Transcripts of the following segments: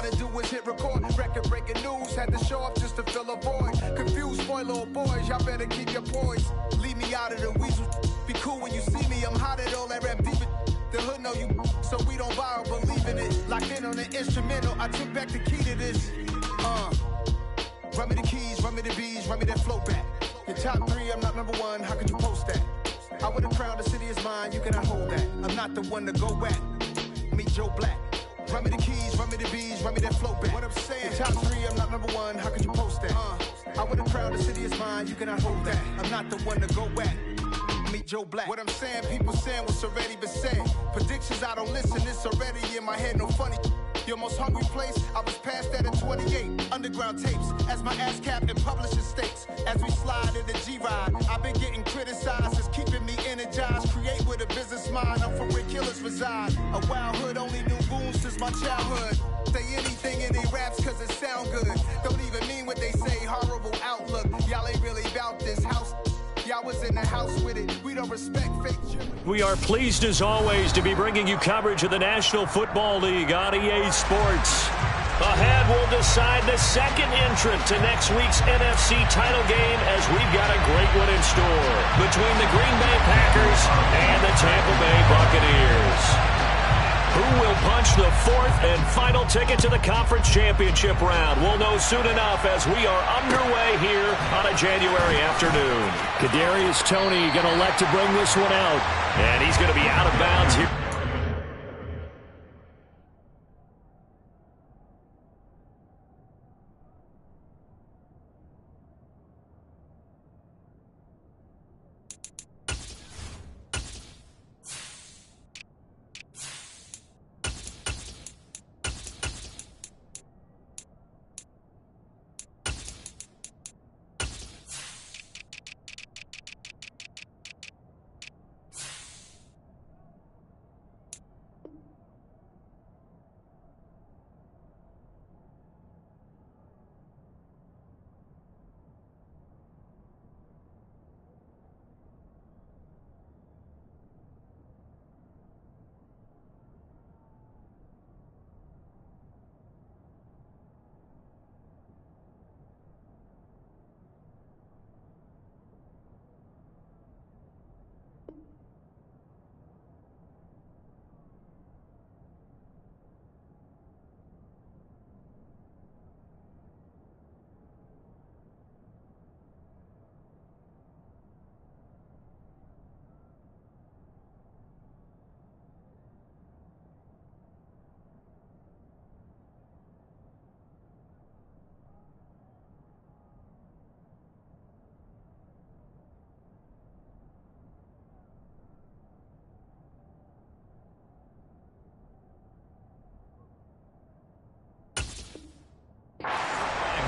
to do is hit record. Record-breaking news, had to show up just to fill a void. Confused boy, little boys, y'all better keep your poise. Leave me out of the weasel. Be cool when you see me, I'm hot at all that rap deep. The hood know you, so we don't borrow, believe in it. Locked in on the instrumental, I took back the key to this. Run me the keys, run me the bees, run me that flow back. Your top 3, I'm not number 1, how could you post that? I would have crowned the city is mine, you cannot hold that. I'm not the one to go back. Meet Joe Black. Run me the keys, run me the bees, run me that flow back. What I'm saying, your top 3, I'm not number 1, how could you post that? I would have crowned the city is mine, you cannot hold that. I'm not the one to go back. Meet Joe Black. What I'm saying, people saying what's already been said. Predictions, I don't listen, it's already in my head, no funny. Your most hungry place, I was past that at 28. Underground tapes, as my ass cap in publishing states. As we slide in the G-Ride, I've been getting criticized, it's keeping me energized. Create with a business mind, I'm from where killers reside. A wild hood, only knew goons since my childhood. Say anything in they raps cause it sound good. Don't even mean what they say, horrible outlook. Y'all ain't really about this house. Y'all was in the house with it. We don't respect fake. We are pleased as always to be bringing you coverage of the National Football League on EA Sports. Ahead, we'll decide the second entrant to next week's NFC title game as we've got a great one in store between the Green Bay Packers and the Tampa Bay Buccaneers. Who will punch the 4th and final ticket to the conference championship round? We'll know soon enough as we are underway here on a January afternoon. Kadarius Toney going to elect to bring this one out, and he's going to be out of bounds here.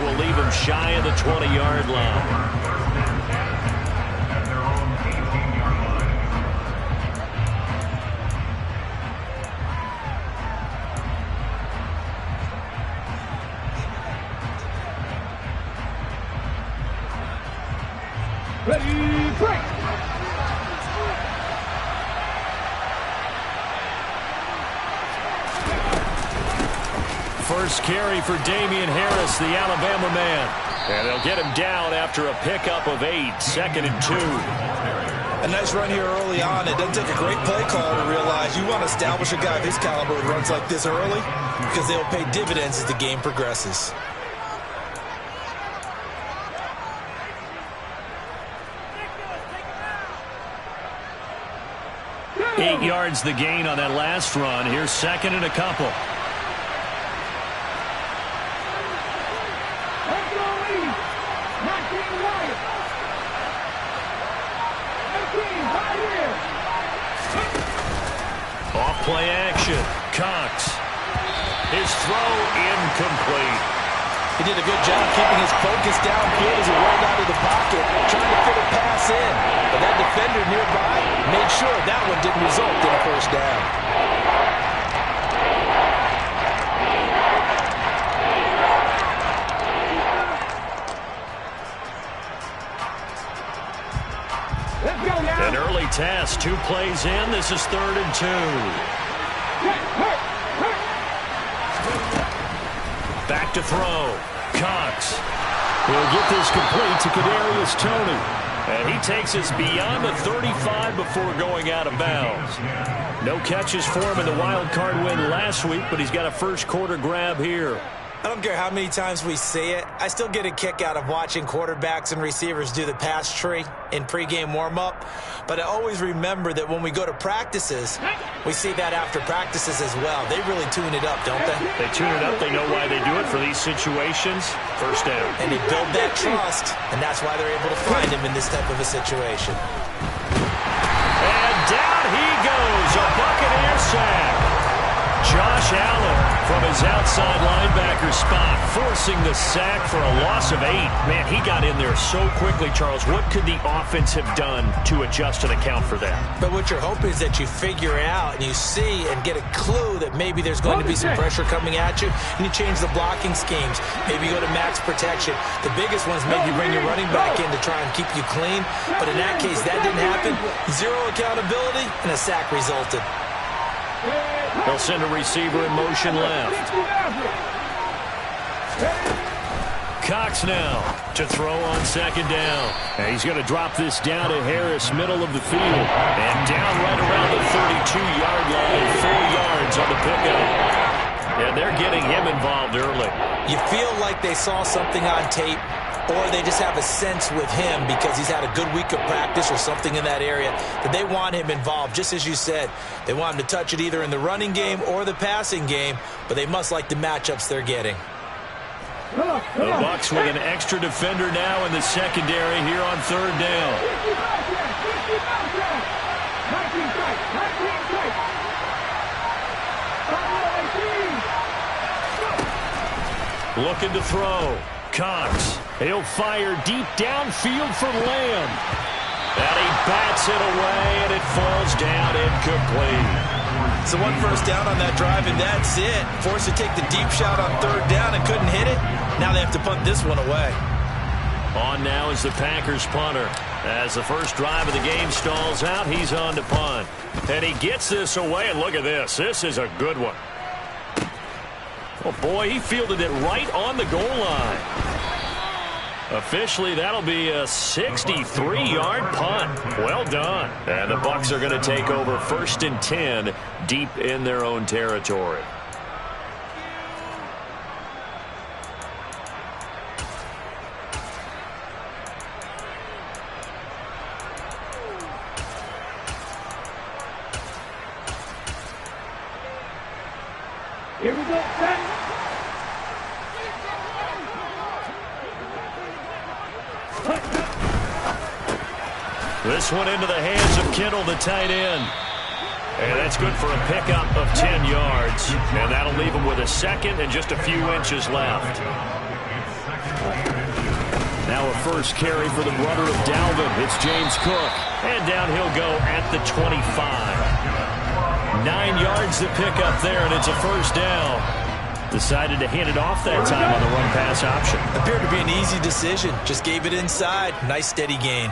Will leave him shy of the 20-yard line. Ready, break! First carry for Damian Harris, the Alabama man. And they'll get him down after a pickup of 8, 2nd and 2. A nice run here early on. It doesn't take a great play call to realize you want to establish a guy of his caliber who runs like this early because they'll pay dividends as the game progresses. Eight yards the gain on that last run. Here's 2nd and a couple. Off-play action. Cox. His throw incomplete. He did a good job keeping his focus downfield as he rolled out of the pocket, trying to fit a pass in. But that defender nearby made sure that one didn't result in a first down. An early test, 2 plays in. This is 3rd and 2. Back to throw. Cox. He'll get this complete to Kadarius Toney. And he takes us beyond the 35 before going out of bounds. No catches for him in the wild card win last week, but he's got a first quarter grab here. I don't care how many times we see it. I still get a kick out of watching quarterbacks and receivers do the pass tree in pregame warm-up. But I always remember that when we go to practices, we see that after practices as well. They really tune it up, don't they? They tune it up. They know why they do it for these situations. First down. And they build that trust, and that's why they're able to find him in this type of a situation. And down he goes. A Buccaneer sack. Josh Allen from his outside linebacker spot, forcing the sack for a loss of 8. Man, he got in there so quickly, Charles. What could the offense have done to adjust and account for that? But what you're hoping is that you figure out and you see and get a clue that maybe there's going to be some pressure coming at you, and you change the blocking schemes. Maybe you go to max protection. The biggest one is maybe bring your running back in to try and keep you clean. But in that case, that didn't happen. Zero accountability, and a sack resulted. They'll send a receiver in motion left. Cox now to throw on second down. And he's going to drop this down to Harris, middle of the field. And down right around the 32-yard line, 4 yards on the pickup. And they're getting him involved early. You feel like they saw something on tape, or they just have a sense with him because he's had a good week of practice or something in that area that they want him involved. Just as you said, they want him to touch it either in the running game or the passing game, but they must like the matchups they're getting. The Bucs with an extra defender now in the secondary here on third down. Looking to throw. Cox. He'll fire deep downfield for Lamb. And he bats it away, and it falls down incomplete. So 1 first down on that drive, and that's it. Forced to take the deep shot on third down and couldn't hit it. Now they have to punt this one away. On now is the Packers punter. As the first drive of the game stalls out, he's on to punt. And he gets this away, and look at this. This is a good one. Oh, boy, he fielded it right on the goal line. Officially, that'll be a 63-yard punt. Well done. And the Bucs are going to take over 1st and 10 deep in their own territory. Here we go, set. This one into the hands of Kittle, the tight end. And that's good for a pickup of 10 yards. And that'll leave him with a second and just a few inches left. Now a first carry for the brother of Dalvin. It's James Cook. And down he'll go at the 25. 9 yards to pick up there, and it's a first down. Decided to hand it off that time on the run-pass option. Appeared to be an easy decision. Just gave it inside. Nice steady gain.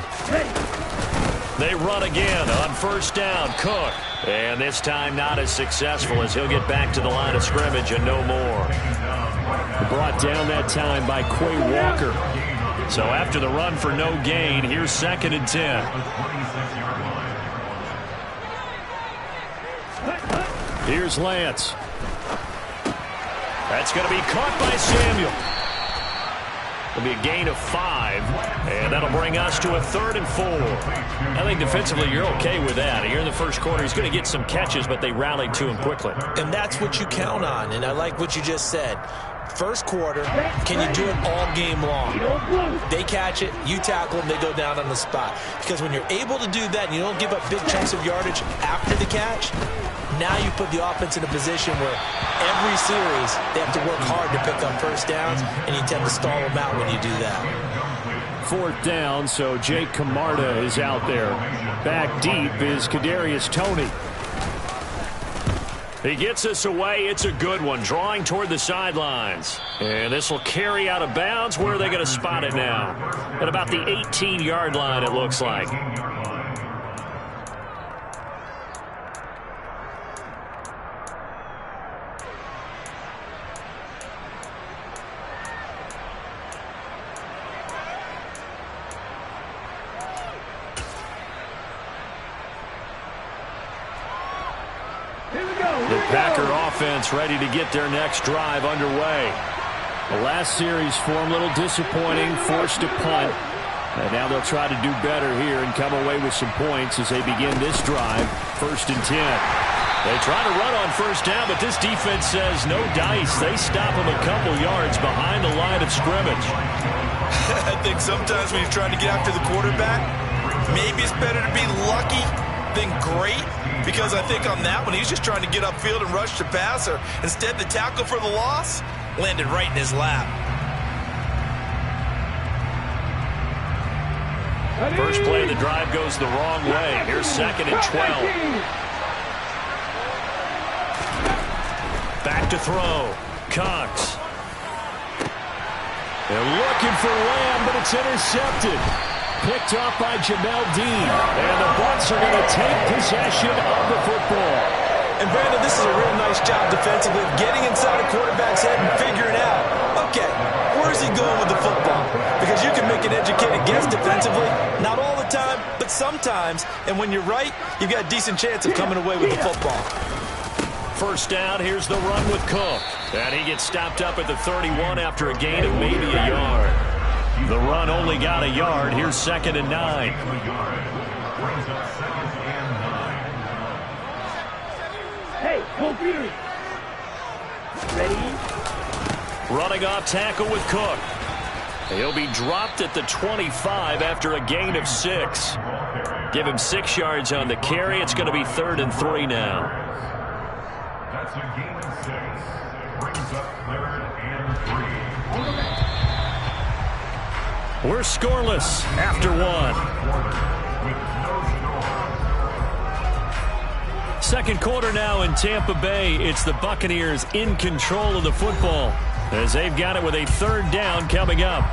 They run again on first down. Cook. And this time not as successful as he'll get back to the line of scrimmage and no more. Brought down that time by Quay Walker. So after the run for no gain, here's 2nd and 10. Here's Lance. That's going to be caught by Samuel. It'll be a gain of 5, and that'll bring us to a 3rd and 4. I think defensively you're okay with that. Here in the first quarter, he's going to get some catches, but they rallied to him quickly. And that's what you count on, and I like what you just said. First quarter, can you do it all game long? They catch it, you tackle them, they go down on the spot. Because when you're able to do that and you don't give up big chunks of yardage after the catch, now you put the offense in a position where every series they have to work hard to pick up first downs, and you tend to stall them out when you do that. 4th down, so Jake Camarda is out there. Back deep is Kadarius Toney. He gets us away. It's a good one. Drawing toward the sidelines. And this will carry out of bounds. Where are they going to spot it now? At about the 18-yard line, it looks like. offense ready to get their next drive underway. The last series for them, a little disappointing, forced to punt. And now they'll try to do better here and come away with some points as they begin this drive, 1st and 10. They try to run on 1st down, but this defense says no dice. They stop them a couple yards behind the line of scrimmage. I think sometimes when you're trying to get after the quarterback, maybe it's better to be lucky than great, because I think on that one, he's just trying to get upfield and rush the passer. Instead, the tackle for the loss landed right in his lap. First play of the drive goes the wrong way. Here's 2nd and 12. Back to throw. Cox. They're looking for Lamb, but it's intercepted. Picked off by Jamel Dean. And the Bucs are going to take possession of the football. And Brandon, this is a real nice job defensively of getting inside a quarterback's head and figuring out, okay, where's he going with the football? Because you can make an educated guess defensively, not all the time, but sometimes. And when you're right, you've got a decent chance of coming away with the football. First down, here's the run with Cook. And he gets stopped up at the 31 after a gain of maybe a yard. The run only got a yard. Here's 2nd and 9. Hey, computer. Ready? Running off tackle with Cook. He'll be dropped at the 25 after a gain of 6. Give him 6 yards on the carry. It's going to be 3rd and 3 now. That's a gain of 6. Brings up 3rd and 3. We're scoreless after 1. Second quarter now in Tampa Bay. It's the Buccaneers in control of the football as they've got it with a 3rd down coming up.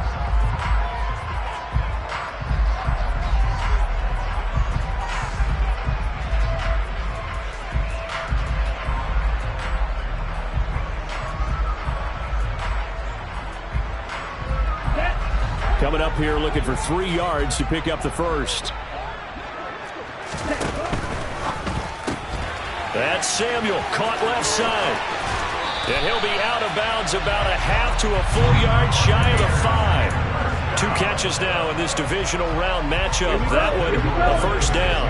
Coming up here looking for 3 yards to pick up the first. That's Samuel, caught left side. And he'll be out of bounds about a half to a full yard shy of the 5. 2 catches now in this divisional round matchup. That one, a first down.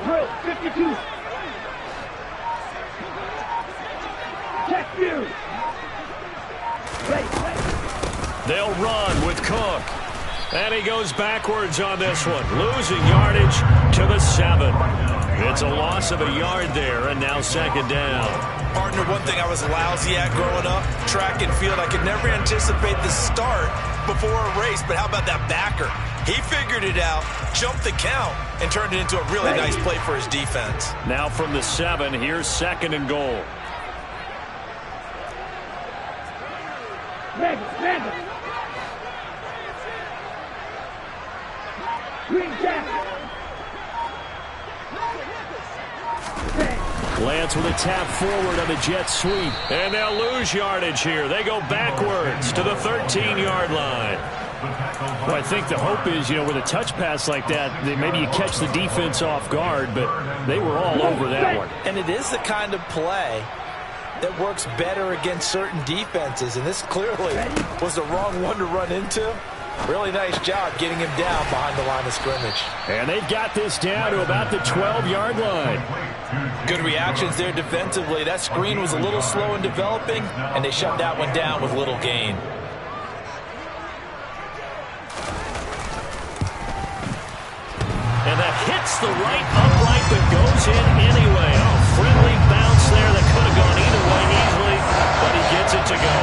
Drill 52. Check you. Ready. They'll run with Cook. And he goes backwards on this one. Losing yardage to the 7. It's a loss of a yard there, and now 2nd down. Partner, one thing I was lousy at growing up, track and field, I could never anticipate the start before a race, but how about that backer? He figured it out, jumped the count, and turned it into a really nice play for his defense. Now from the 7, here's 2nd and goal. Mega. Green jacket. Lance with a tap forward on the jet sweep. And they'll lose yardage here. They go backwards to the 13-yard line. Well, I think the hope is, with a touch pass like that, maybe you catch the defense off guard, but they were all over that one. And it is the kind of play that works better against certain defenses, and this clearly was the wrong one to run into. Really nice job getting him down behind the line of scrimmage. And they've got this down to about the 12-yard line. Good reactions there defensively. That screen was a little slow in developing, and they shut that one down with little gain. And that hits the right upright, but goes in anyway. Oh, friendly bounce there that could have gone either way easily, but he gets it to go.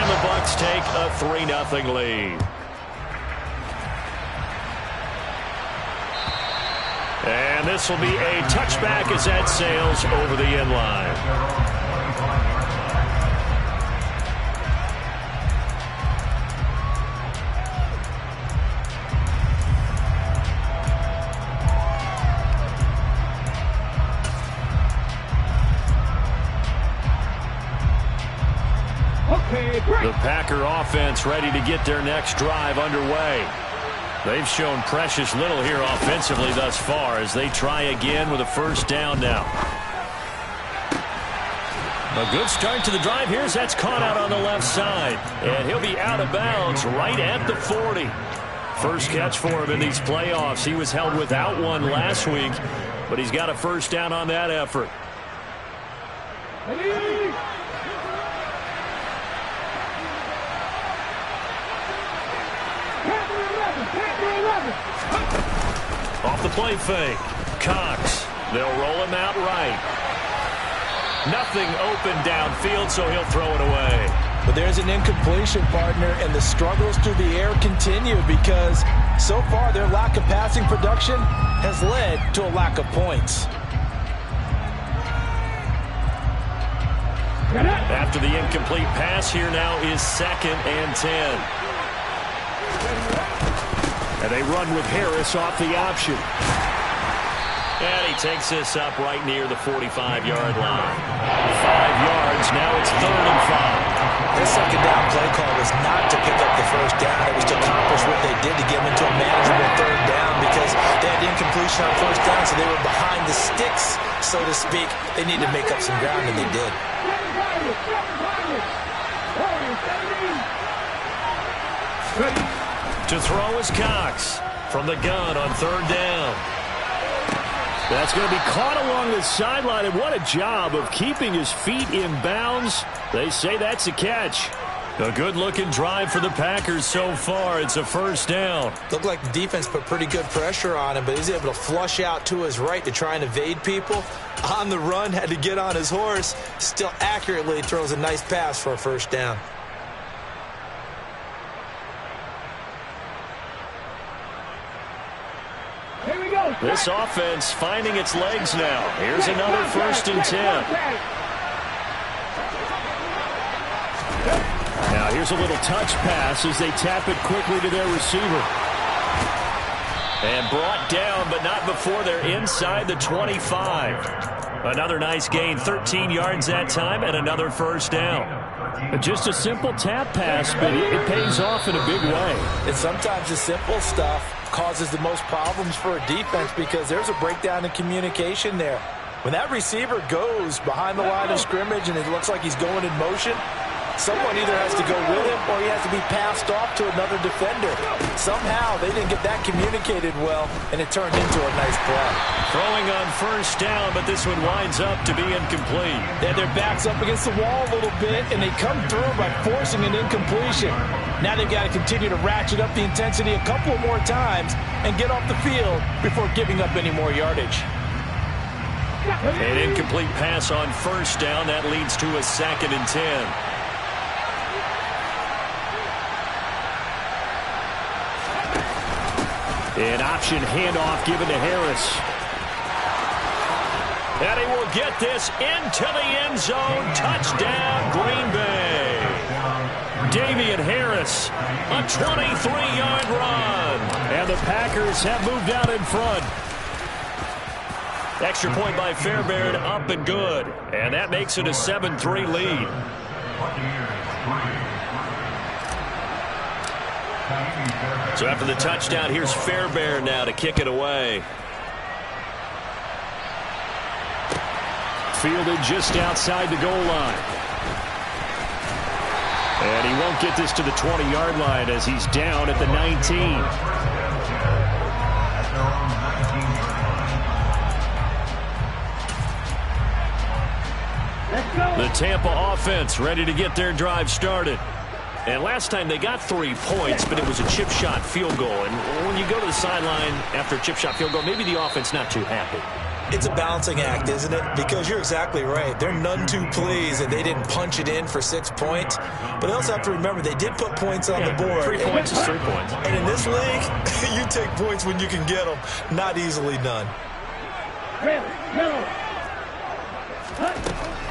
And the Bucs take a 3-0 lead. And this will be a touchback as that sails over the end line. The Packer offense ready to get their next drive underway. They've shown precious little here offensively thus far as they try again with a first down now. A good start to the drive here as that's caught out on the left side. And he'll be out of bounds right at the 40. First catch for him in these playoffs. He was held without one last week, but he's got a first down on that effort. Off the play fake. Cox. They'll roll him out right. Nothing open downfield, so he'll throw it away. But there's an incompletion, partner, and the struggles through the air continue because so far their lack of passing production has led to a lack of points. After the incomplete pass, here now is 2nd and 10. And they run with Harris off the option. And he takes this up right near the 45-yard line. 5 yards, now it's 3rd and 5. Their second down play call was not to pick up the first down. It was to accomplish what they did to get them into a manageable 3rd down because they had incompletion on first down, so they were behind the sticks, so to speak. They needed to make up some ground, and they did. To throw is Cox from the gun on 3rd down. That's going to be caught along the sideline, and what a job of keeping his feet in bounds. They say that's a catch. A good-looking drive for the Packers so far. It's a first down. Looked like the defense put pretty good pressure on him, but he's able to flush out to his right to try and evade people. On the run, had to get on his horse. Still accurately throws a nice pass for a first down. This offense finding its legs now. Here's another 1st and 10. Now here's a little touch pass as they tap it quickly to their receiver. And brought down, but not before they're inside the 25. Another nice gain, 13 yards that time, and another first down. Just a simple tap pass, but it pays off in a big way. And sometimes the simple stuff causes the most problems for a defense because there's a breakdown in communication there. When that receiver goes behind the line of scrimmage and it looks like he's going in motion, someone either has to go with him or he has to be passed off to another defender. Somehow they didn't get that communicated well, and it turned into a nice play. Throwing on first down, but this one winds up to be incomplete. They had their backs up against the wall a little bit, and they come through by forcing an incompletion. Now they've got to continue to ratchet up the intensity a couple more times and get off the field before giving up any more yardage. An incomplete pass on first down. That leads to a 2nd and 10. An option handoff given to Harris. And he will get this into the end zone. Touchdown, Green Bay. Damian Harris, a 23-yard run. And the Packers have moved out in front. Extra point by Fairbairn, up and good. And that makes it a 7-3 lead. So after the touchdown, here's Fairbairn now to kick it away. Fielded just outside the goal line. And he won't get this to the 20-yard line as he's down at the 19. The Tampa offense ready to get their drive started. And last time they got 3 points, but it was a chip shot field goal. And when you go to the sideline after a chip shot field goal, maybe the offense not too happy. It's a balancing act, isn't it? Because you're exactly right. They're none too pleased that they didn't punch it in for 6 points. But they also have to remember they did put points on the board. 3 points is 3 points. And in this league, you take points when you can get them. Not easily done.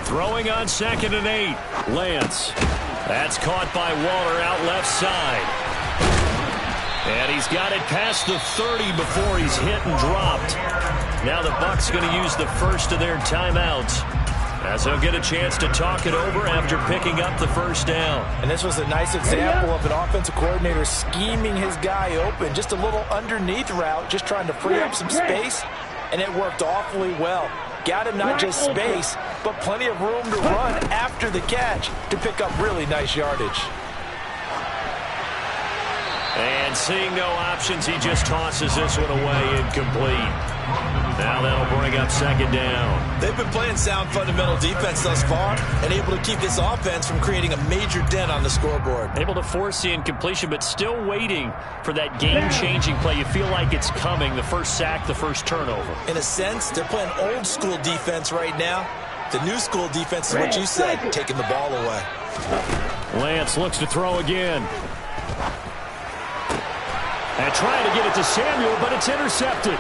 Throwing on 2nd and 8. Lance. That's caught by Waller out left side. And he's got it past the 30 before he's hit and dropped. Now the Bucs going to use the first of their timeouts. as he'll get a chance to talk it over after picking up the first down. And this was a nice example of an offensive coordinator scheming his guy open. Just a little underneath route, just trying to free up some space, and it worked awfully well. Got him not just space, but plenty of room to run after the catch to pick up really nice yardage. And seeing no options, he just tosses this one away incomplete. Now that'll bring up second down. They've been playing sound fundamental defense thus far and able to keep this offense from creating a major dent on the scoreboard. Able to force the incompletion, but still waiting for that game-changing play. You feel like it's coming, the first sack, the first turnover. In a sense, they're playing old-school defense right now. The new school defense is what you said, taking the ball away. Lance looks to throw again. And trying to get it to Samuel, but it's intercepted.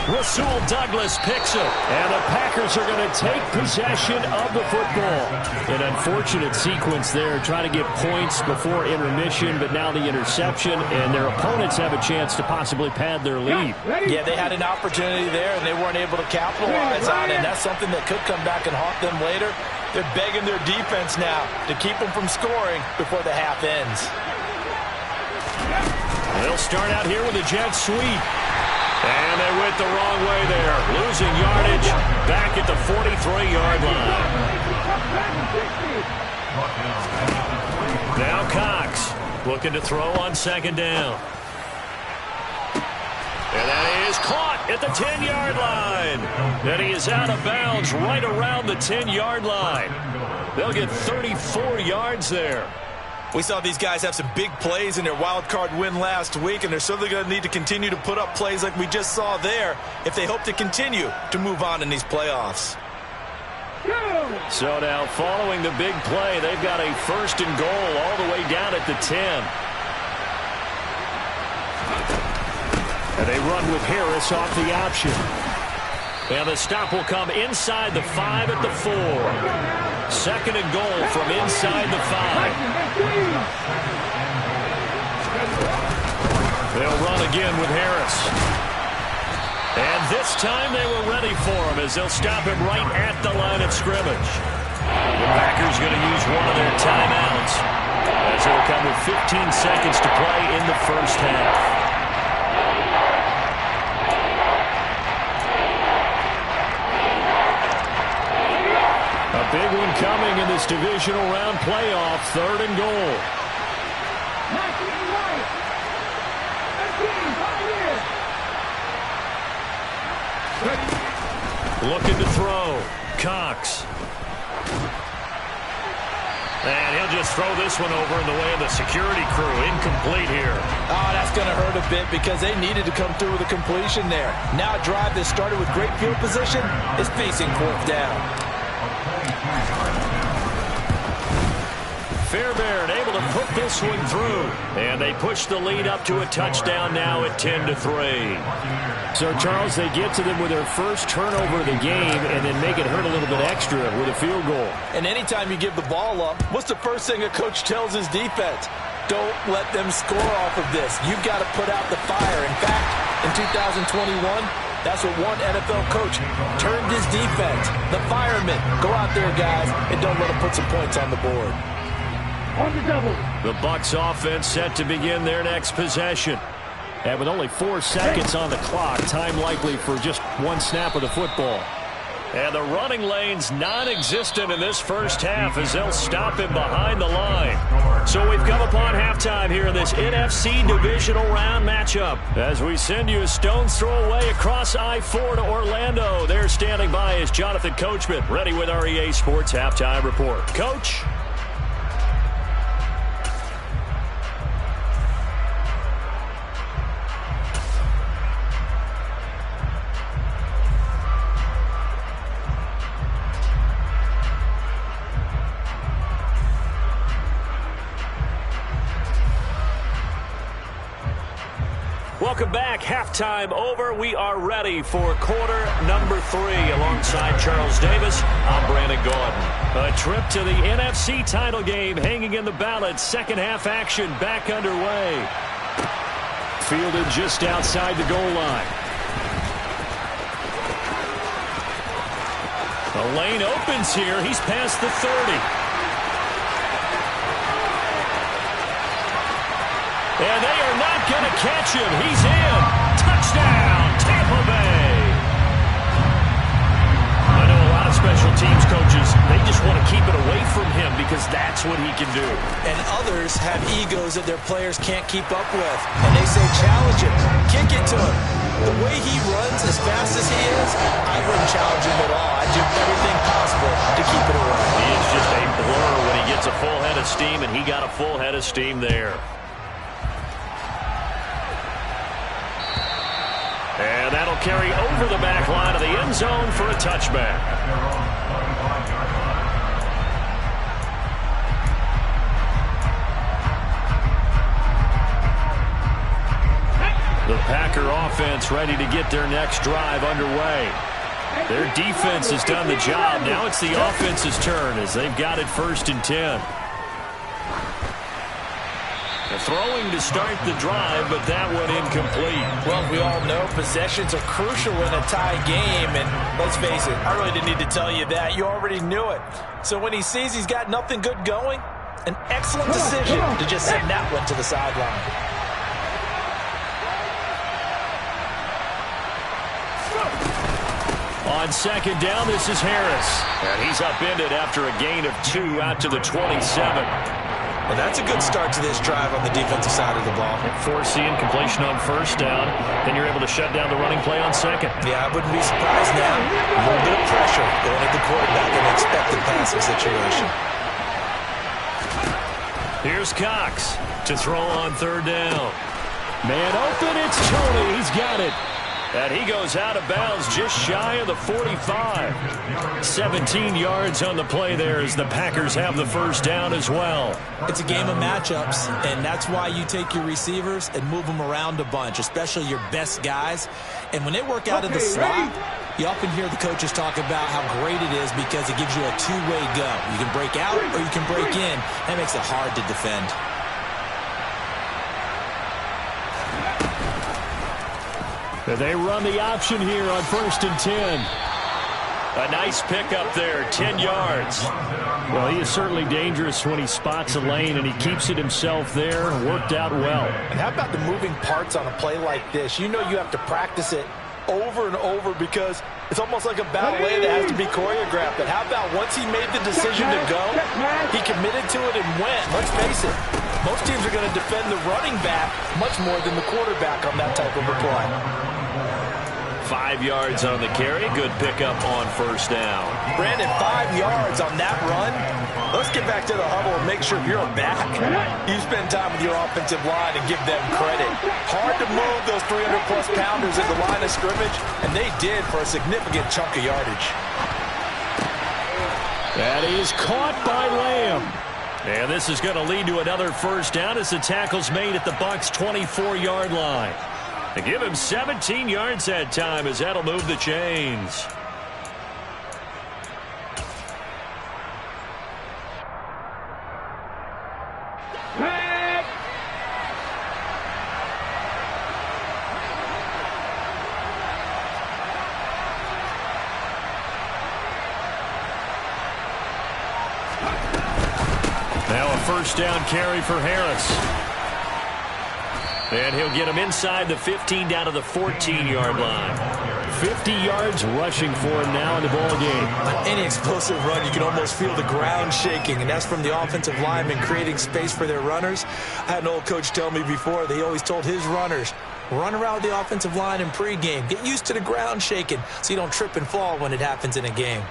Rasul Douglas picks it. And the Packers are going to take possession of the football. An unfortunate sequence there, trying to get points before intermission, but now the interception, and their opponents have a chance to possibly pad their lead. Yeah, they had an opportunity there, and they weren't able to capitalize on it. And that's something that could come back and haunt them later. They're begging their defense now to keep them from scoring before the half ends. They'll start out here with a jet sweep. And they went the wrong way there. Losing yardage back at the 43-yard line. Now Cox looking to throw on second down. And that is caught at the 10-yard line. And he is out of bounds right around the 10-yard line. They'll get 34 yards there. We saw these guys have some big plays in their wild card win last week, and they're certainly going to need to continue to put up plays like we just saw there if they hope to continue to move on in these playoffs. So now following the big play, they've got a first and goal all the way down at the 10. And they run with Harris off the option. And the stop will come inside the 5 at the 4. Second and goal from inside the 5. They'll run again with Harris. And this time they were ready for him as they'll stop him right at the line of scrimmage. The Packers going to use one of their timeouts as they'll come with 15 seconds to play in the first half. A big one coming in this divisional round playoff, third and goal. Looking to throw. Cox. And he'll just throw this one over in the way of the security crew. Incomplete here. Oh, that's going to hurt a bit because they needed to come through with a completion there. Now a drive that started with great field position is facing fourth down. Fairbairn able to put this one through. And they push the lead up to a touchdown now at 10-3. So, Charles, they get to them with their first turnover of the game and then make it hurt a little bit extra with a field goal. And anytime you give the ball up, what's the first thing a coach tells his defense? Don't let them score off of this. You've got to put out the fire. In fact, in 2021, that's what one NFL coach termed his defense. The firemen. Go out there, guys, and don't let them put some points on the board. On the double. The Bucs offense set to begin their next possession. And with only 4 seconds on the clock, time likely for just one snap of the football. And the running lane's non-existent in this first half as they'll stop him behind the line. So we've come upon halftime here in this NFC divisional round matchup. As we send you a stone's throw away across I-4 to Orlando. There standing by is Jonathan Coachman, ready with our EA Sports Halftime Report. Coach? Welcome back. Halftime over. We are ready for quarter number 3. Alongside Charles Davis, I'm Brandon Gaudin. A trip to the NFC title game hanging in the balance. Second half action back underway. Fielded just outside the goal line. The lane opens here. He's past the 30. And they are not going to catch him. He's in. Touchdown, Tampa Bay. I know a lot of special teams coaches, they just want to keep it away from him because that's what he can do. And others have egos that their players can't keep up with. And they say, challenge him, kick it to him. The way he runs as fast as he is, I wouldn't challenge him at all. I'd do everything possible to keep it away. He is just a blur when he gets a full head of steam, and he got a full head of steam there. And that'll carry over the back line of the end zone for a touchback. The Packer offense ready to get their next drive underway. Their defense has done the job. Now it's the offense's turn as they've got it 1st and 10. Throwing to start the drive, but that one incomplete. Well, we all know possessions are crucial in a tie game, and let's face it, I really didn't need to tell you that. You already knew it. So when he sees he's got nothing good going, an excellent decision to just send that one to the sideline. On 2nd down, this is Harris. And he's upended after a gain of 2 out to the 27. And that's a good start to this drive on the defensive side of the ball. Forcing completion on 1st down. Then you're able to shut down the running play on 2nd. Yeah, I wouldn't be surprised now. A little bit of pressure going at the quarterback in an expected passing situation. Here's Cox to throw on 3rd down. Man open, it's Tony. He's got it. And he goes out of bounds just shy of the 45. 17 yards on the play there as the Packers have the 1st down as well. It's a game of matchups, and that's why you take your receivers and move them around a bunch, especially your best guys. And when they work out of the slot, you often hear the coaches talk about how great it is because it gives you a two-way go. You can break out or you can break in. That makes it hard to defend. They run the option here on 1st and 10. A nice pickup there, 10 yards. Well, he is certainly dangerous when he spots a lane, and he keeps it himself there. Worked out well. And how about the moving parts on a play like this? You know you have to practice it over and over because it's almost like a ballet that has to be choreographed. But how about once he made the decision to go, he committed to it and went. Let's face it, most teams are going to defend the running back much more than the quarterback on that type of a play. 5 yards on the carry. Good pickup on 1st down. Brandon, 5 yards on that run. Let's get back to the huddle and make sure if you're a back, you spend time with your offensive line and give them credit. Hard to move those 300-plus pounders at the line of scrimmage, and they did for a significant chunk of yardage. That is caught by Lamb. And this is going to lead to another 1st down as the tackle's made at the Bucs' 24-yard line. They give him 17 yards that time as that'll move the chains. Now a 1st down carry for Harris. And he'll get him inside the 15 down to the 14-yard line. 50 yards rushing for him now in the ball game. On any explosive run, you can almost feel the ground shaking, and that's from the offensive linemen creating space for their runners. I had an old coach tell me before, they always told his runners, run around the offensive line in pregame. Get used to the ground shaking so you don't trip and fall when it happens in a game.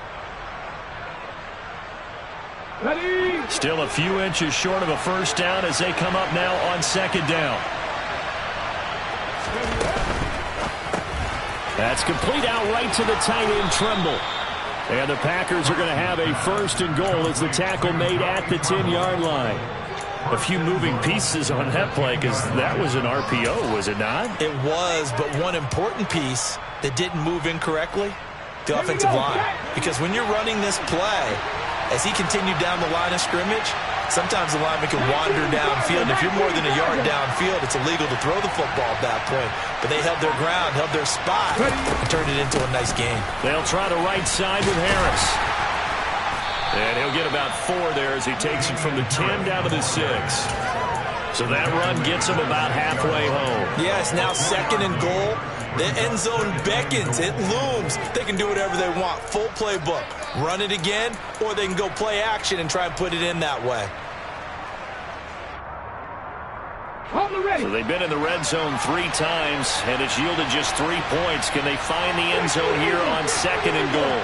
Still a few inches short of a 1st down as they come up now on 2nd down. That's complete out right to the tight end, Tremble. And the Packers are going to have a 1st and goal as the tackle made at the 10-yard line. A few moving pieces on that play because that was an RPO, was it not? It was, but one important piece that didn't move incorrectly, the offensive line. Because when you're running this play, as he continued down the line of scrimmage, Sometimes the lineman can wander downfield. If you're more than a yard downfield, it's illegal to throw the football at that point. But they held their ground, held their spot, and turned it into a nice game. They'll try the right side with Harris. And he'll get about 4 there as he takes it from the 10 down to the 6. So that run gets him about halfway home. Yes, now 2nd and goal. The end zone beckons. It looms. They can do whatever they want. Full playbook. Run it again, or they can go play action and try and put it in that way. So they've been in the red zone 3 times, and it's yielded just 3 points. Can they find the end zone here on 2nd and goal?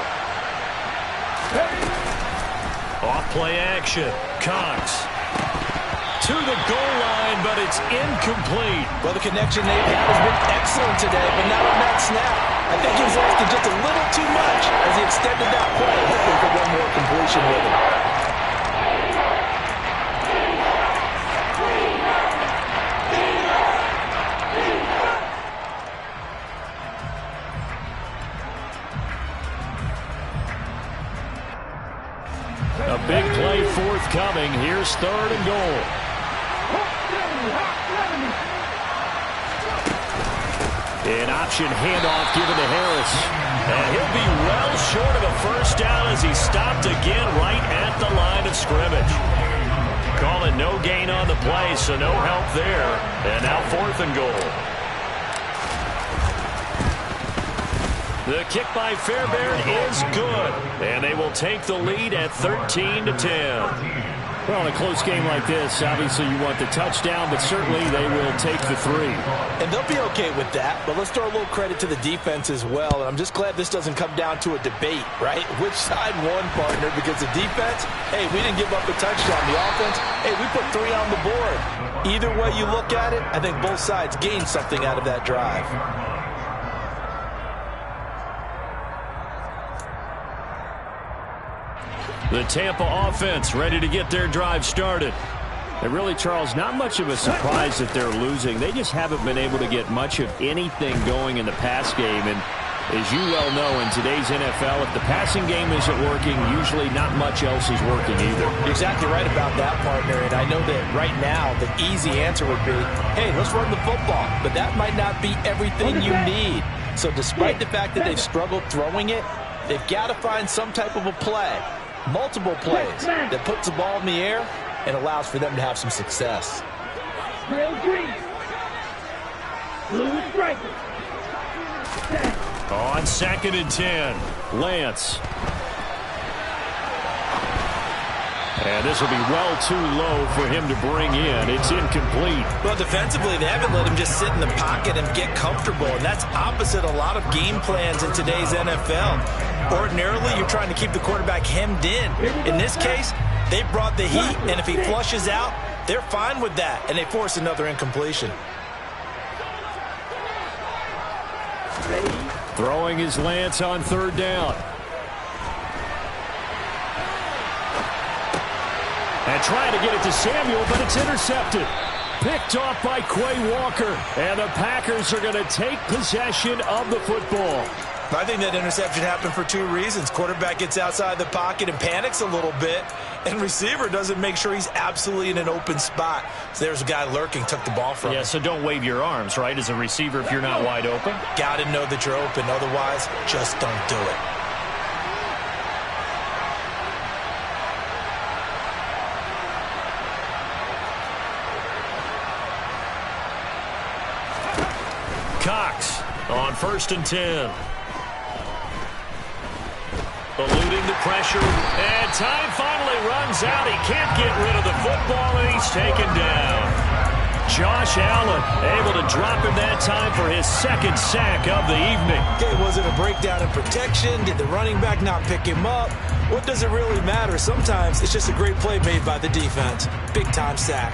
Off play action. Cox to the goal line, but it's incomplete. Well, the connection they've had has been excellent today, but not on that snap. I think he was asking just a little too much as he extended that play, hoping for one more completion with him. A big play forthcoming. Here's 3rd and goal. An option handoff given to Harris. And he'll be well short of a first down as he stopped again right at the line of scrimmage. Call it no gain on the play, so no help there. And now 4th and goal. The kick by Fairbairn is good. And they will take the lead at 13-10. Well, in a close game like this, obviously you want the touchdown, but certainly they will take the 3. And they'll be okay with that, but let's throw a little credit to the defense as well. And I'm just glad this doesn't come down to a debate, right? Which side won, partner? Because the defense, hey, we didn't give up a touchdown. The offense, hey, we put 3 on the board. Either way you look at it, I think both sides gained something out of that drive. The Tampa offense ready to get their drive started. And really, Charles, not much of a surprise that they're losing. They just haven't been able to get much of anything going in the pass game. And as you well know, in today's NFL, if the passing game isn't working, usually not much else is working either. You're exactly right about that, partner. And I know that right now the easy answer would be, hey, let's run the football. But that might not be everything you need. So despite the fact that they've struggled throwing it, they've got to find some type of a play. Multiple plays that puts the ball in the air and allows for them to have some success. On 2nd and 10, Lance. And this will be well too low for him to bring in. It's incomplete. Well, defensively, they haven't let him just sit in the pocket and get comfortable, and that's opposite a lot of game plans in today's NFL. Ordinarily, you're trying to keep the quarterback hemmed in. In this case, they brought the heat, and if he flushes out, they're fine with that, and they force another incompletion. Throwing his Lance on 3rd down. And trying to get it to Samuel, but it's intercepted. Picked off by Quay Walker. And the Packers are going to take possession of the football. I think that interception happened for 2 reasons. Quarterback gets outside the pocket and panics a little bit. And receiver doesn't make sure he's absolutely in an open spot. So there's a guy lurking, took the ball from him. Yeah, so don't wave your arms, right, as a receiver if you're not wide open. Got to know that you're open. Otherwise, just don't do it. Cox on 1st and 10. Eluding the pressure, and time finally runs out. He can't get rid of the football, and he's taken down. Josh Allen able to drop him that time for his 2nd sack of the evening. Okay, was it a breakdown in protection? Did the running back not pick him up? What does it really matter? Sometimes it's just a great play made by the defense. Big-time sack.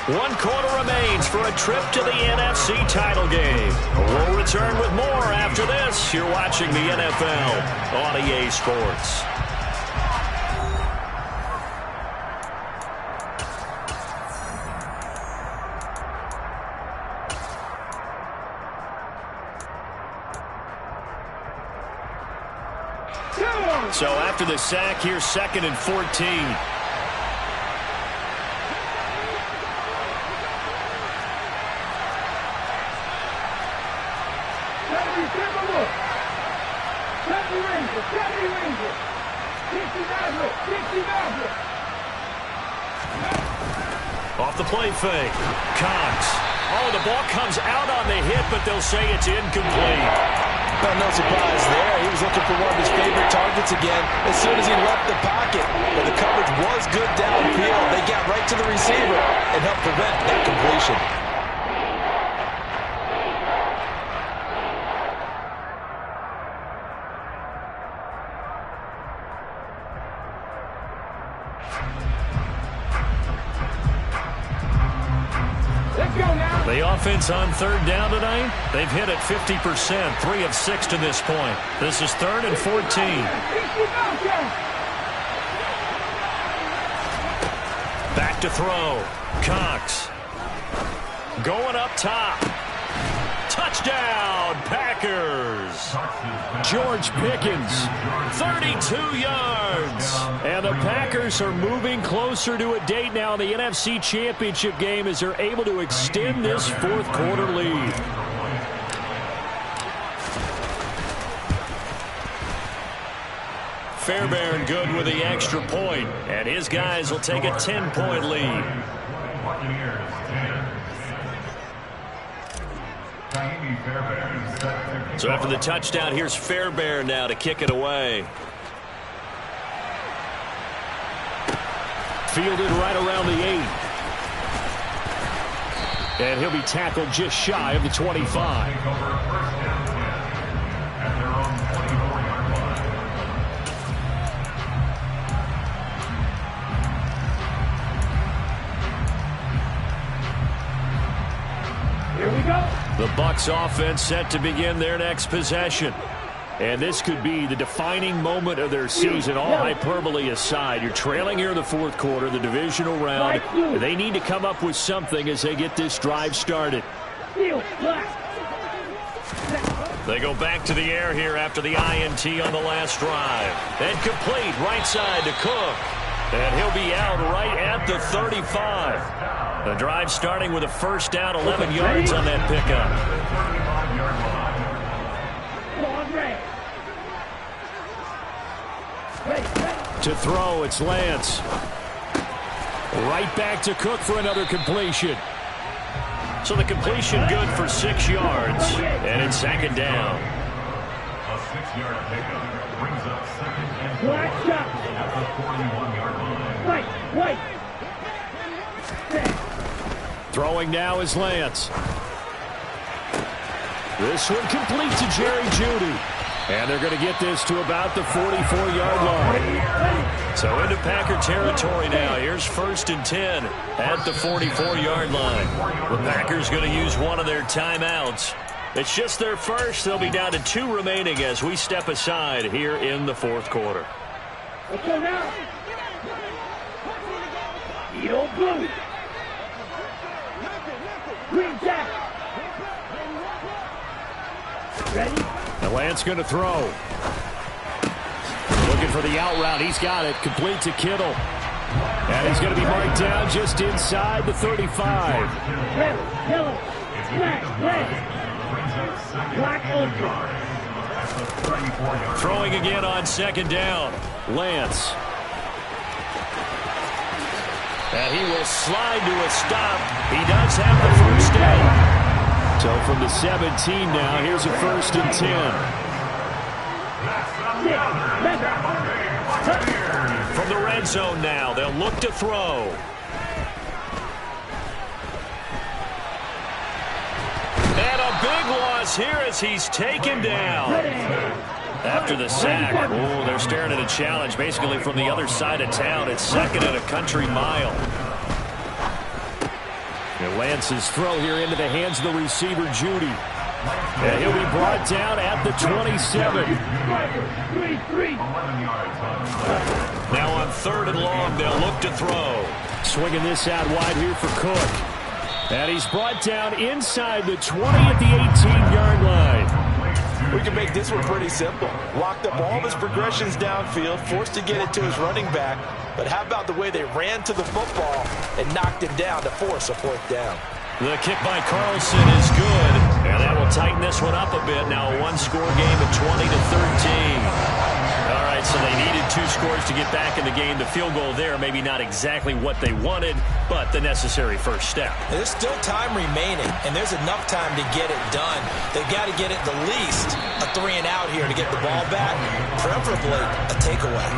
One quarter remains for a trip to the NFC title game. We'll return with more after this. You're watching the NFL on EA Sports. So after the sack, here's 2nd and 14. Off the play fake. Cox. Oh, the ball comes out on the hit, but they'll say it's incomplete. Well, no surprise there. He was looking for one of his favorite targets again as soon as he left the pocket. But the coverage was good downfield. They got right to the receiver and helped prevent that completion. The offense on 3rd down tonight, they've hit it 50%, 3 of 6 to this point. This is 3rd and 14. Back to throw. Cox. Going up top. Touchdown, Packers. George Pickens, 32 yards. And the Packers are moving closer to a date now in the NFC Championship game as they're able to extend this 4th quarter lead. Fairbairn good with the extra point, and his guys will take a 10-point lead. So after the touchdown, here's Fairbairn now to kick it away. Fielded right around the 8. And he'll be tackled just shy of the 25. The Bucs offense set to begin their next possession. And this could be the defining moment of their season, all hyperbole aside. You're trailing here in the 4th quarter, the divisional round. They need to come up with something as they get this drive started. They go back to the air here after the INT on the last drive. And complete right side to Cook. And he'll be out right at the 35. The drive starting with a 1st down, 11 yards on that pickup. To throw, it's Lance. Right back to Cook for another completion. So the completion good for 6 yards. And it's 2nd down. A 6-yard pickup brings up 2nd and 4 at the 41-yard line. Wait. Throwing now is Lance. This one complete to Jerry Jeudy. And they're going to get this to about the 44-yard line. So into Packer territory now. Here's 1st and 10 at the 44-yard line. The Packers going to use one of their timeouts. It's just their first. They'll be down to 2 remaining as we step aside here in the 4th quarter. Let's go now. Yo, blue. Green jack. Ready? And Lance going to throw. Looking for the out route. He's got it. Complete to Kittle. And he's going to be marked down just inside the 35. Yellow. Black. Throwing again on 2nd down. Lance. And he will slide to a stop. He does have the 1st down. So from the 17 now, here's a 1st and 10. From the red zone now, they'll look to throw. And a big loss here as he's taken down. After the sack, they're staring at a challenge basically from the other side of town. It's 2nd and a country mile. And Lance's throw here into the hands of the receiver, Jeudy. And he'll be brought down at the 27. Now on 3rd and long, they'll look to throw. Swinging this out wide here for Cook. And he's brought down inside the 20 at the 18-yard line. We we can make this one pretty simple. Locked up all of his progressions downfield, forced to get it to his running back. But how about the way they ran to the football and knocked him down to force a 4th down? The kick by Carlson is good, and that will tighten this one up a bit. Now a one-score game at 20-13. All right, so they needed 2 scores to get back in the game. The field goal there, maybe not exactly what they wanted, but the necessary first step. There's still time remaining, and there's enough time to get it done. They've got to get it the least a 3 and out here to get the ball back, preferably a takeaway.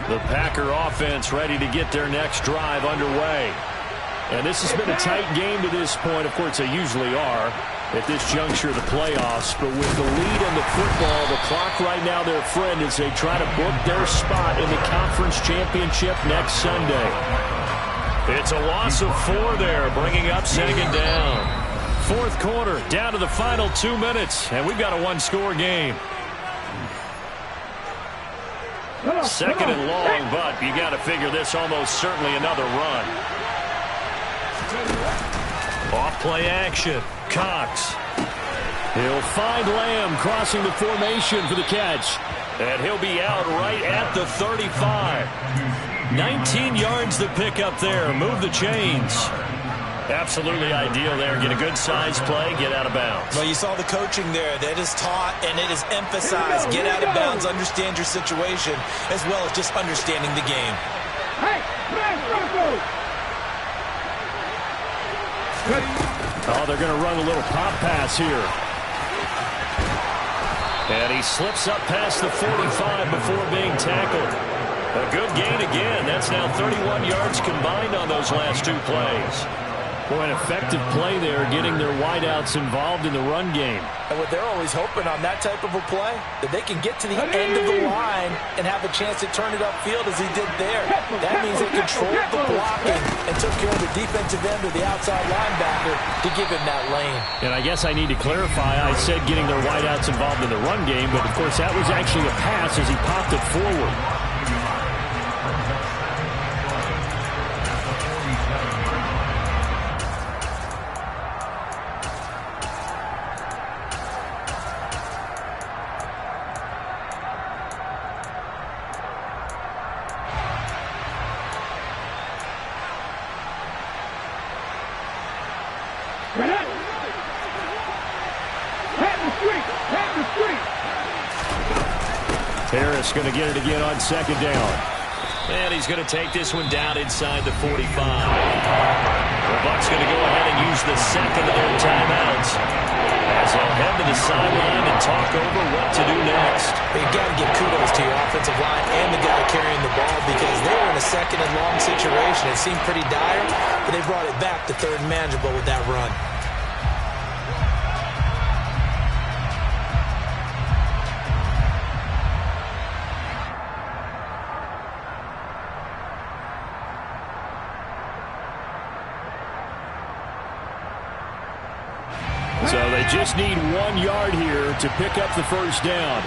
The Packer offense ready to get their next drive underway. And this has been a tight game to this point. Of course, they usually are at this juncture of the playoffs. But with the lead in the football, the clock right now their friend as they try to book their spot in the conference championship next Sunday. It's a loss of 4 there, bringing up 2nd down. 4th quarter, down to the final 2 minutes, and we've got a one-score game. 2nd and long, but you got to figure this almost certainly another run. Off play action. Cox. He'll find Lamb crossing the formation for the catch. And he'll be out right at the 35. 19 yards to pick up there. Move the chains. Absolutely ideal there. Get a good size play, get out of bounds. Well, you saw the coaching there. That is taught and it is emphasized. Get out of bounds, understand your situation, as well as just understanding the game. Oh, they're going to run a little pop pass here. And he slips up past the 45 before being tackled. A good gain again. That's now 31 yards combined on those last 2 plays. Boy, an effective play there, getting their wideouts involved in the run game. And what they're always hoping on that type of a play, that they can get to the end of the line and have a chance to turn it upfield as he did there. That means they controlled the blocking and took care of the defensive end or the outside linebacker to give him that lane. And I guess I need to clarify, I said getting their wideouts involved in the run game, but of course that was actually a pass as he popped it forward. Harris going to get it again on 2nd down. And he's going to take this one down inside the 45. The Bucs going to go ahead and use the second of their timeouts as they'll head to the sideline and talk over what to do next. You've got to give kudos to your offensive line and the guy carrying the ball because they were in a 2nd and long situation. It seemed pretty dire, but they brought it back to 3rd and manageable with that run. So they just need 1 yard here to pick up the first down.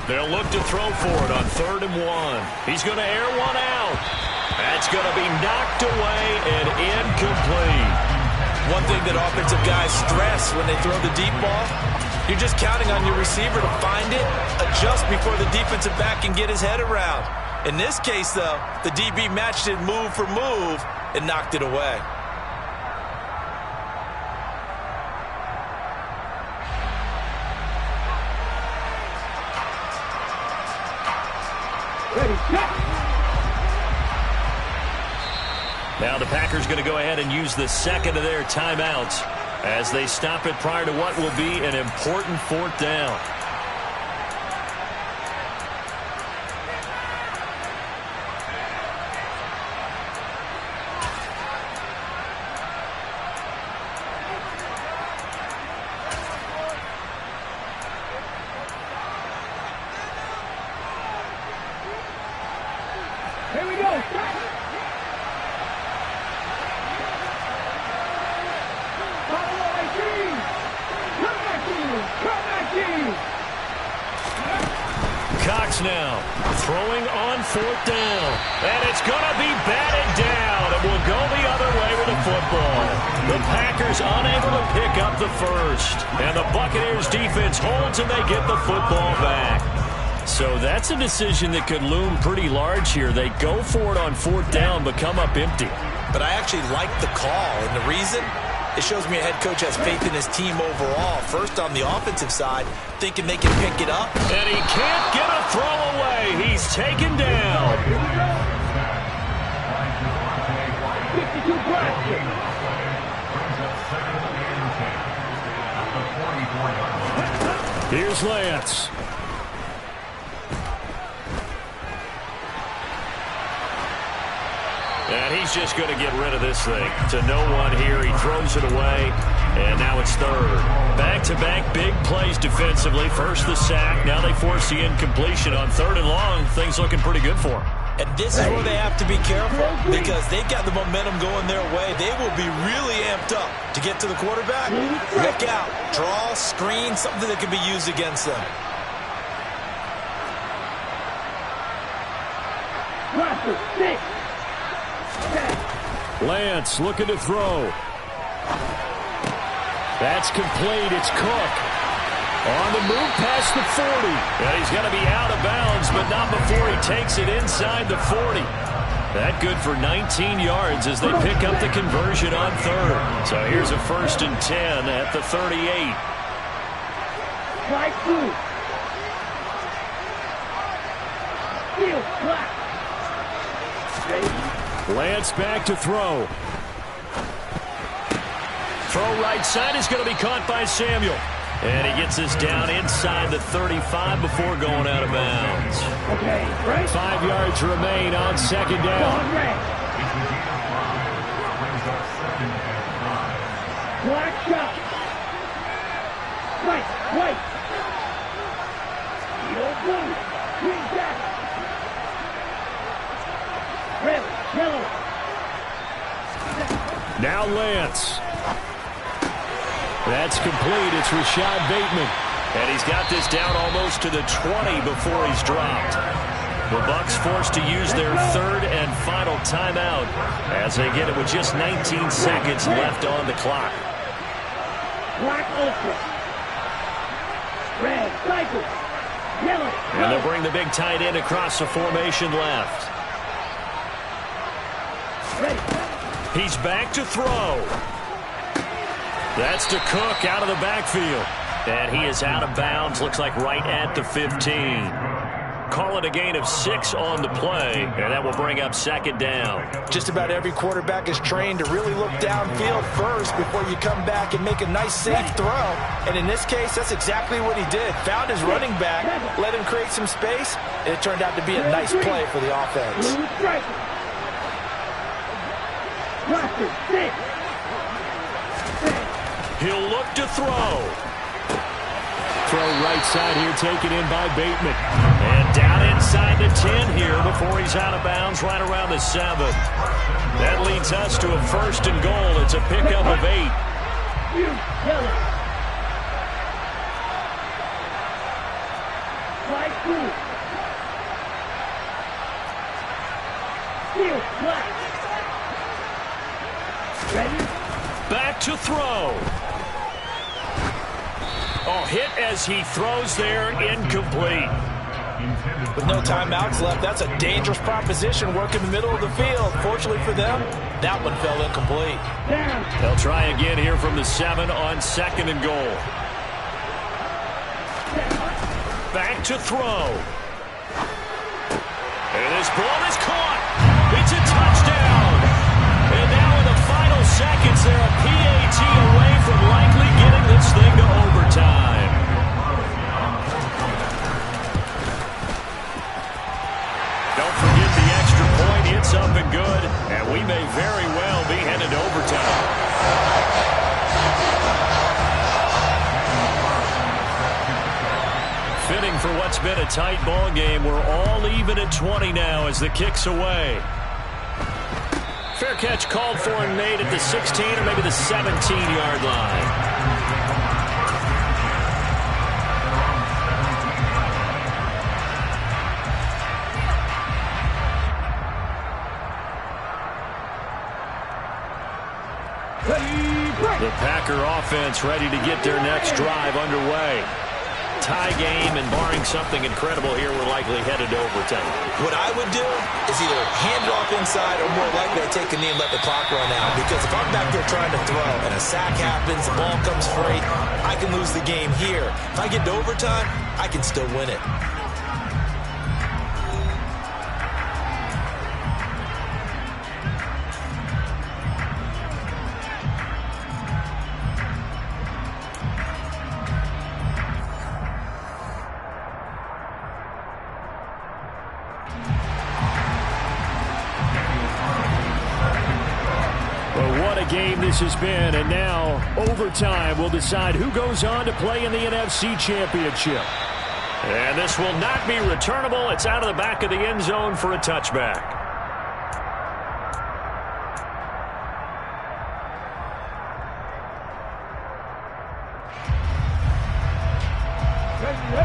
They'll look to throw for it on 3rd and 1. He's going to air one out. That's going to be knocked away and incomplete. One thing that offensive guys stress when they throw the deep ball, you're just counting on your receiver to find it, adjust before the defensive back can get his head around. In this case, though, the DB matched it move for move and knocked it away. Now the Packers going to go ahead and use the second of their timeouts as they stop it prior to what will be an important 4th down. Cox now throwing on 4th down. And it's going to be batted down. It will go the other way with the football. The Packers unable to pick up the first. And the Buccaneers defense holds and they get the football back. So that's a decision that could loom pretty large here. They go for it on 4th down but come up empty. But I actually like the call. And the reason? It shows me a head coach has faith in his team overall. First on the offensive side, thinking they can pick it up. And he can't get a throw away. He's taken down. 52 blocks. Here's Lance. And he's just going to get rid of this thing. To no one here. He throws it away. And now it's 3rd. Back-to-back big plays defensively. First the sack. Now they force the incompletion on 3rd and long. Things looking pretty good for him. And this is where they have to be careful because they've got the momentum going their way. They will be really amped up to get to the quarterback. Look out. Draw, screen, something that can be used against them. Lance looking to throw. That's complete. It's Cook. On the move past the 40. And he's going to be out of bounds, but not before he takes it inside the 40. That good for 19 yards as they pick up the conversion on 3rd. So here's a 1st and 10 at the 38. Right through. Field block. Lance back to throw. Throw right side is going to be caught by Samuel. And he gets this down inside the 35 before going out of bounds. Okay, right. 5 yards remain on 2nd down. Black shot. White. Yellow blue. Green jacket. Red, yellow. Now Lance. That's complete. It's Rashad Bateman. And he's got this down almost to the 20 before he's dropped. The Bucs forced to use their 3rd and final timeout as they get it with just 19 seconds left on the clock. Black ultra. Red, cycle. Yellow. And they'll bring the big tight end across the formation left. Ready. He's back to throw. That's to Cook out of the backfield. And he is out of bounds. Looks like right at the 15. Call it a gain of 6 on the play. And that will bring up 2nd down. Just about every quarterback is trained to really look downfield first before you come back and make a nice, safe throw. And in this case, that's exactly what he did. Found his running back, let him create some space, and it turned out to be a nice play for the offense. Blue striker. Roster, 6. He'll look to throw. Throw right side here taken in by Bateman. And down inside the 10 here before he's out of bounds right around the 7. That leads us to a 1st and goal. It's a pickup of 8. Yellow. White blue. Field black. Ready? Back to throw. Oh, hit as he throws there, incomplete. With no timeouts left, that's a dangerous proposition. Work in the middle of the field. Fortunately for them, that one fell incomplete. They'll try again here from the 7 on 2nd and goal. Back to throw. And this ball is caught. It's a touchdown. And now in the final seconds, they're a PAT away from likely getting this thing to overtime. Don't forget the extra point. It's up and good. And we may very well be headed to overtime. Fitting for what's been a tight ball game. We're all even at 20 now as the kick's away. catch called for and made at the 16 or maybe the 17-yard line. The Packer offense ready to get their next drive underway. Tie game, and barring something incredible here, we're likely headed to overtime. What I would do is either hand it off inside or more likely to take a knee and let the clock run out. Because if I'm back there trying to throw and a sack happens, the ball comes free, I can lose the game here. If I get to overtime, I can still win it. Game this has been, and now overtime will decide who goes on to play in the NFC Championship. And this will not be returnable. It's out of the back of the end zone for a touchback.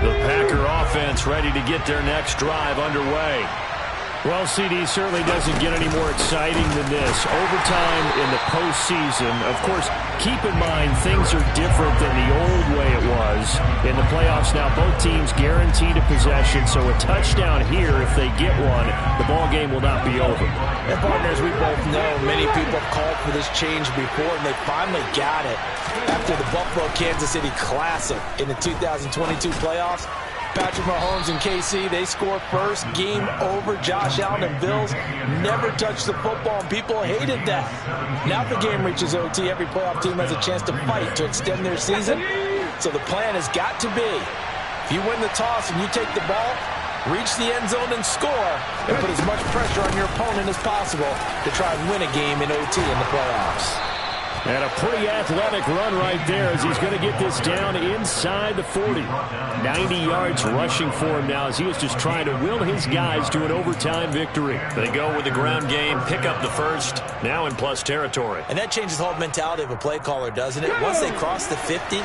The Packer offense ready to get their next drive underway. Well, CD certainly doesn't get any more exciting than this. Overtime in the postseason. Of course, keep in mind things are different than the old way it was. In the playoffs now, both teams guaranteed a possession, so a touchdown here, if they get one, the ball game will not be over. And partners, we both know many people have called for this change before, and they finally got it. After the Buffalo-Kansas City Classic in the 2022 playoffs, Patrick Mahomes and KC, they score first. Game over. Josh Allen and Bills never touched the football, and people hated that. Now if the game reaches OT, every playoff team has a chance to fight to extend their season. So the plan has got to be, if you win the toss and you take the ball, reach the end zone and score, and put as much pressure on your opponent as possible to try and win a game in OT in the playoffs. And a pretty athletic run right there as he's going to get this down inside the 40. 90 yards rushing for him now as he is just trying to will his guys to an overtime victory. They go with the ground game, pick up the first, now in plus territory. And that changes the whole mentality of a play caller, doesn't it? Once they cross the 50,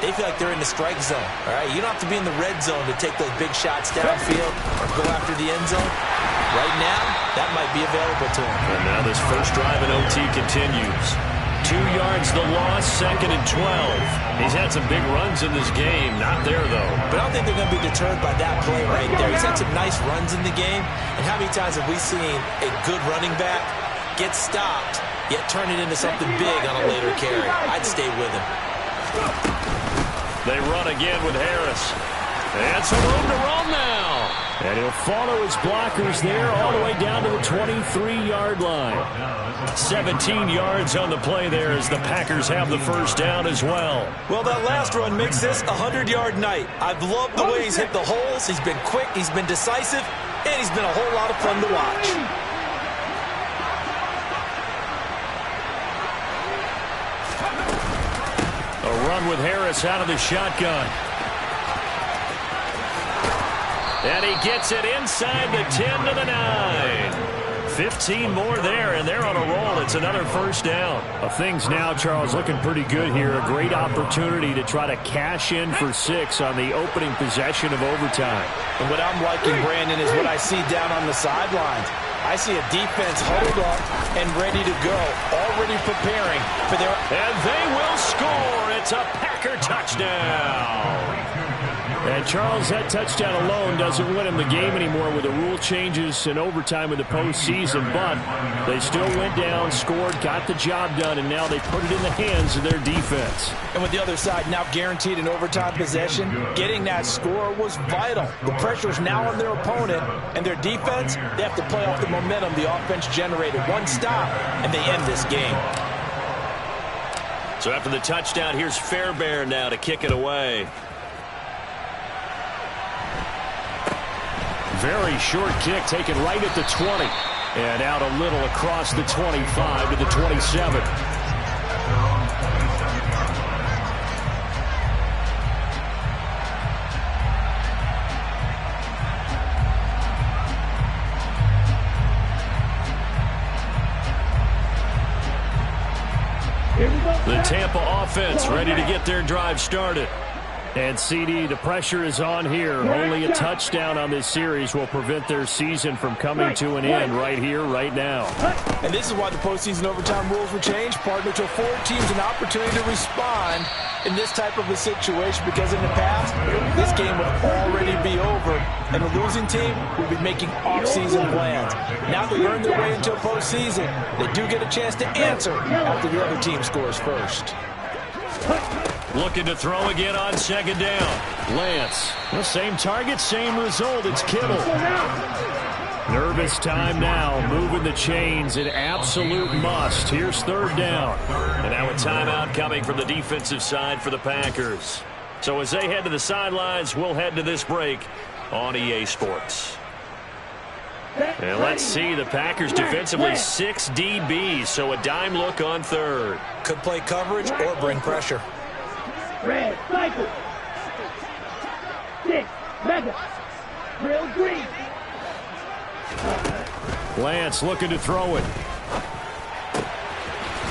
they feel like they're in the strike zone. All right, you don't have to be in the red zone to take those big shots downfield or go after the end zone. Right now, that might be available to him. And now this first drive in OT continues. 2 yards the loss, 2nd and 12. He's had some big runs in this game. Not there, though. But I don't think they're going to be deterred by that play right there. He's had some nice runs in the game. And how many times have we seen a good running back get stopped, yet turn it into something big on a later carry? I'd stay with him. They run again with Harris. And some room to run now. And he'll follow his blockers there all the way down to the 23-yard line. 17 yards on the play there as the Packers have the first down as well. Well, that last run makes this a 100-yard night. I've loved the way he's hit the holes. He's been quick, he's been decisive, and he's been a whole lot of fun to watch. A run with Harris out of the shotgun. And he gets it inside the 10 to the 9. 15 more there, and they're on a roll. It's another first down. Things now, Charles, looking pretty good here. A great opportunity to try to cash in for 6 on the opening possession of overtime. And what I'm liking, Brandon, is what I see down on the sidelines. I see a defense huddled up and ready to go, already preparing for their... And they will score. It's a Packer touchdown. And, Charles, that touchdown alone doesn't win him the game anymore with the rule changes and overtime in the postseason. But they still went down, scored, got the job done, and now they put it in the hands of their defense. And with the other side now guaranteed an overtime possession, getting that score was vital. The pressure is now on their opponent, and their defense, they have to play off the momentum the offense generated. One stop, and they end this game. So after the touchdown, here's Fairbairn now to kick it away. Very short kick taken right at the 20. And out a little across the 25 to the 27. The Tampa offense ready to get their drive started. And CD, the pressure is on here. Only a touchdown on this series will prevent their season from coming to an end right here, right now. And this is why the postseason overtime rules were changed, partner, to afford teams an opportunity to respond in this type of a situation, because in the past, this game would already be over, and the losing team would be making off-season plans. Now they've earned their way into a postseason. They do get a chance to answer after the other team scores first. Looking to throw again on second down. Lance, the same target, same result. It's Kittle. Nervous time now, moving the chains, an absolute must. Here's third down. And now a timeout coming from the defensive side for the Packers. So as they head to the sidelines, we'll head to this break on EA Sports. And let's see, the Packers defensively 6 DBs, so a dime look on third. Could play coverage or bring pressure. Red, cycle. 6, mega. Drill green. Lance looking to throw it.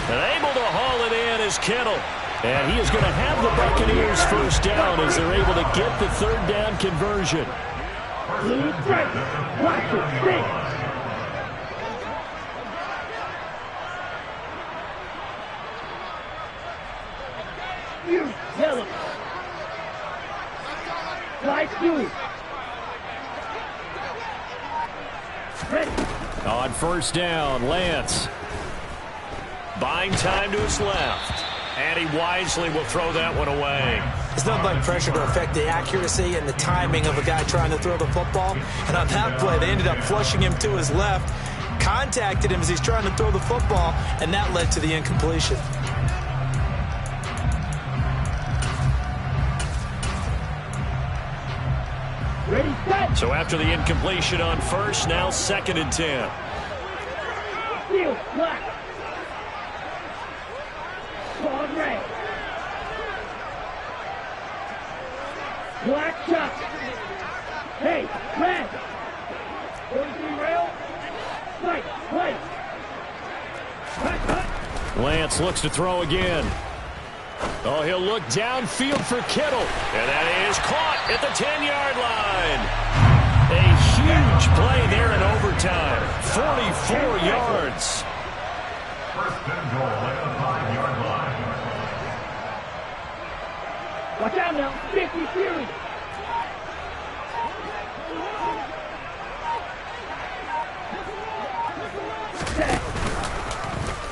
And able to haul it in is Kittle. And he is going to have the Buccaneers first down as they're able to get the third down conversion. Blue stripe. Watch it. 6. Yellow. Light blue. Ready. On first down, Lance. Buying time to his left. And he wisely will throw that one away. It's nothing like pressure to affect the accuracy and the timing of a guy trying to throw the football. And on that play, they ended up flushing him to his left, contacted him as he's trying to throw the football, and that led to the incompletion. Ready, set. So after the incompletion on first, now 2nd and 10. Steel, black. Ball red. Black shot. Hey, red. 43 rail. Sight, play. Lance looks to throw again. Oh, he'll look downfield for Kittle. And that is caught at the 10-yard line. A huge play there in overtime. 44 yards. First and goal at the 5-yard line. Watch out now. 50 series.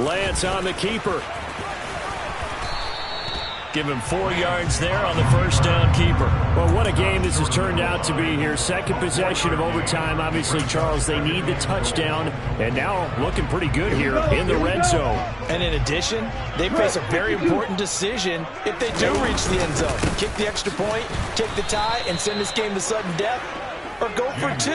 Lance on the keeper. Give him 4 yards there on the first down keeper. Well, what a game this has turned out to be here. Second possession of overtime. Obviously, Charles, they need the touchdown. And now looking pretty good here in the red zone. And in addition, they face a very important decision if they do reach the end zone. Kick the extra point, take the tie, and send this game to sudden death, or go for 2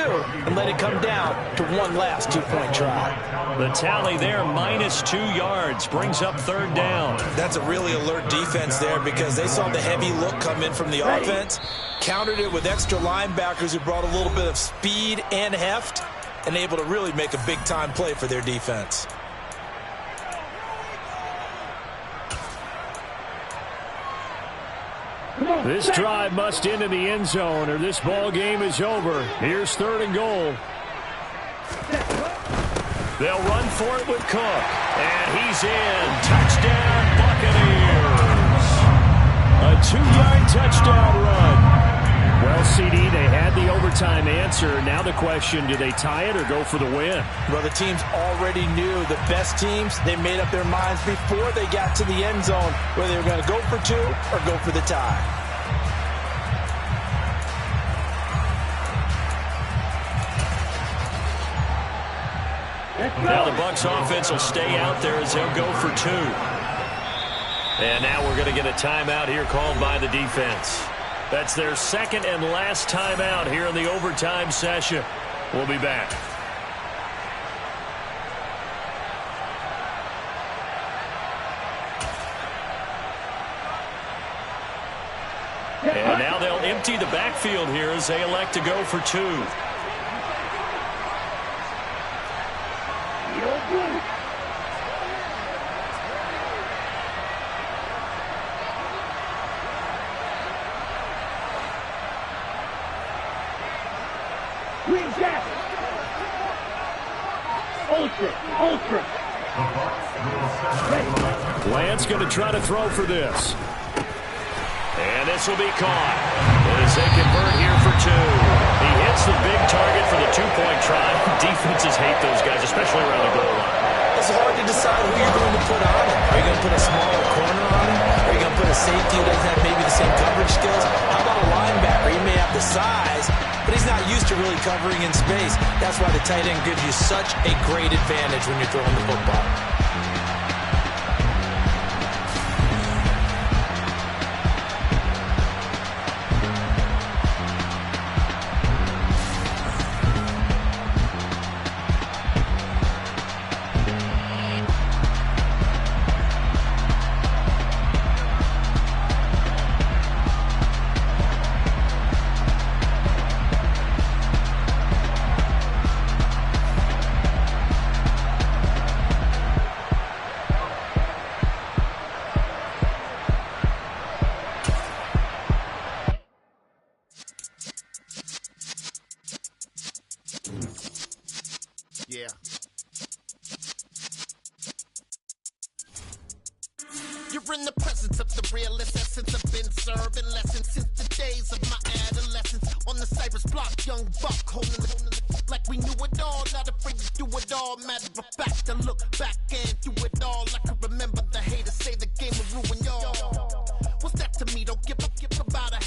and let it come down to one last 2-point try. The tally there, -2 yards, brings up third down. That's a really alert defense there, because they saw the heavy look come in from the offense, countered it with extra linebackers who brought a little bit of speed and heft, and able to really make a big-time play for their defense. This drive must end in the end zone or this ball game is over. Here's 3rd and goal. They'll run for it with Cook. And he's in. Touchdown, Buccaneers. A 2-yard touchdown run. Well, CD, they had the overtime answer. Now the question, do they tie it or go for the win? Well, the teams already knew, the best teams, they made up their minds before they got to the end zone whether they were going to go for 2 or go for the tie. Now the Bucs offense will stay out there as they'll go for 2. And now we're going to get a timeout here called by the defense. That's their 2nd and last timeout here in the overtime session. We'll be back. And now they'll empty the backfield here as they elect to go for 2. Ultra. Ultra. Ready. Lance going to try to throw for this. And this will be caught as they convert here for two. He hits the big target for the two-point try. Defenses hate those guys, especially around the goal line. It's hard to decide who you're going to put on him. Are you going to put a smaller corner on him? Are you going to put a safety who doesn't have maybe the same coverage skills? How about a linebacker? He may have the size, but he's not used to really covering in space. That's why the tight end gives you such a great advantage when you're throwing the football. Yeah. You're in the presence of the realest essence. I've been serving lessons since the days of my adolescence. On the Cypress block, young buck holding the like we knew it all. Not afraid to do it all. Matter of fact, I look back and do it all. I can remember